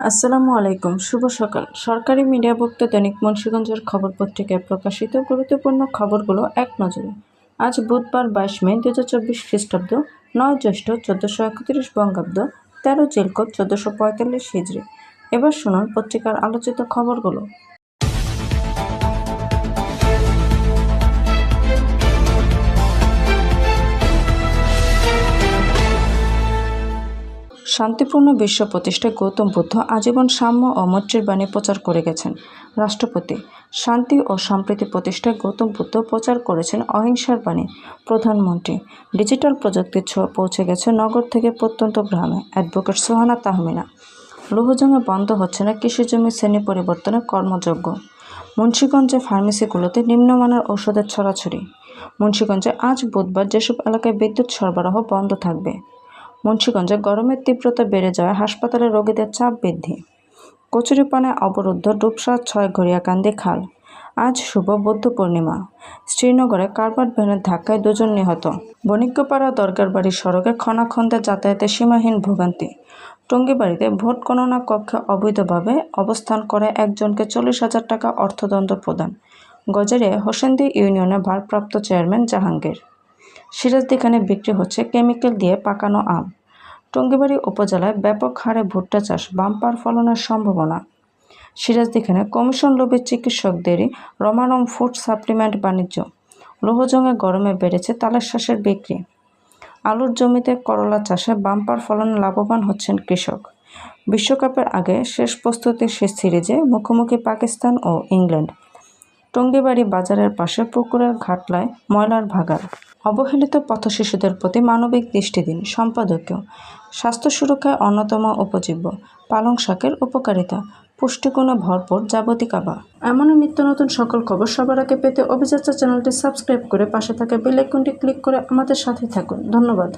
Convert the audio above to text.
আসসালামু আলাইকুম। শুভ সকাল। সরকারি মিডিয়াভুক্ত দৈনিক মুন্সিগঞ্জের খবর পত্রিকায় প্রকাশিত গুরুত্বপূর্ণ খবরগুলো এক নজরে। আজ বুধবার 22 মে 2024 খ্রিস্টাব্দ, 9 জ্যৈষ্ঠ 1431 বঙ্গাব্দ, 13 জিলকদ 1445 হিজরি। এবার শুনুন পত্রিকার আলোচিত খবরগুলো। শান্তিপূর্ণ বিশ্ব প্রতিষ্ঠায় গৌতম বুদ্ধ আজীবন সাম্য ও মৈত্রীর বাণী প্রচার করে গেছেন। রাষ্ট্রপতি, শান্তি ও সম্প্রীতি প্রতিষ্ঠায় গৌতম বুদ্ধ প্রচার করেছেন অহিংসার বাণী। প্রধানমন্ত্রী, ডিজিটাল প্রযুক্তির ছোঁয়া পৌঁছে গেছে নগর থেকে প্রত্যন্ত গ্রামে। অ্যাডভোকেট সোহানা তাহমিনা, লৌহজমে বন্ধ হচ্ছে না কৃষিজমি শ্রেণী পরিবর্তনের কর্মযজ্ঞ। মুন্সিগঞ্জে ফার্মেসিগুলোতে নিম্নমানের ঔষধের ছড়াছড়ি। মুন্সিগঞ্জে আজ বুধবার যেসব এলাকায় বিদ্যুৎ সরবরাহ বন্ধ থাকবে। মুন্সিগঞ্জে গরমের তীব্রতা বেড়ে যাওয়ায় হাসপাতালে রোগীদের চাপ বৃদ্ধি। কচুরিপানায় অবরুদ্ধ ডুবসা 6 ঘড়িয়াকান্দি খাল। আজ শুভ বৌদ্ধ পূর্ণিমা। শ্রীনগরে কারবার ভ্যানের ধাক্কায় 2 জন নিহত। বণিকপাড়া দরগার বাড়ির সড়কে খনাখন্দে যাতায়াতে সীমাহীন ভোগান্তি। টঙ্গীবাড়িতে ভোট গণনা কক্ষে অবৈধভাবে অবস্থান করে একজনকে 40,000 টাকা অর্থদণ্ড প্রদান। গজারে হোসেন্দি ইউনিয়নের ভারপ্রাপ্ত চেয়ারম্যান জাহাঙ্গীর। সিরাজদিখানে বিক্রি হচ্ছে কেমিক্যাল দিয়ে পাকানো আম। টঙ্গীবাড়ি উপজেলায় ব্যাপক হারে ভুট্টা চাষ, বাম্পার ফলনের সম্ভাবনা। সিরাজদিখানে কমিশন লোভী চিকিৎসকদেরই রমারম ফুড সাপ্লিমেন্ট বাণিজ্য। লৌহজঙে গরমে বেড়েছে তালের বিক্রি। আলুর জমিতে করলা চাষে বাম্পার ফলনে লাভবান হচ্ছেন কৃষক। বিশ্বকাপের আগে শেষ প্রস্তুতি সিরিজে মুখোমুখি পাকিস্তান ও ইংল্যান্ড। টঙ্গীবাড়ি বাজারের পাশে পুকুরের ঘাটলায় ময়লার ভাগাড়। অবহেলিত পথশিশুদের প্রতি মানবিক দৃষ্টি দিন। সম্পাদকীয়, স্বাস্থ্য সুরক্ষায় অন্যতম উপজীব্য পালং শাকের উপকারিতা, পুষ্টিগুণে ভরপুর জাবতিকাবা। এমনই নিত্য নতুন সকল খবর সবার আগে পেতে অভিযাত্রা চ্যানেলটি সাবস্ক্রাইব করে পাশে থাকা বেল আইকনটি ক্লিক করে আমাদের সাথে থাকুন। ধন্যবাদ।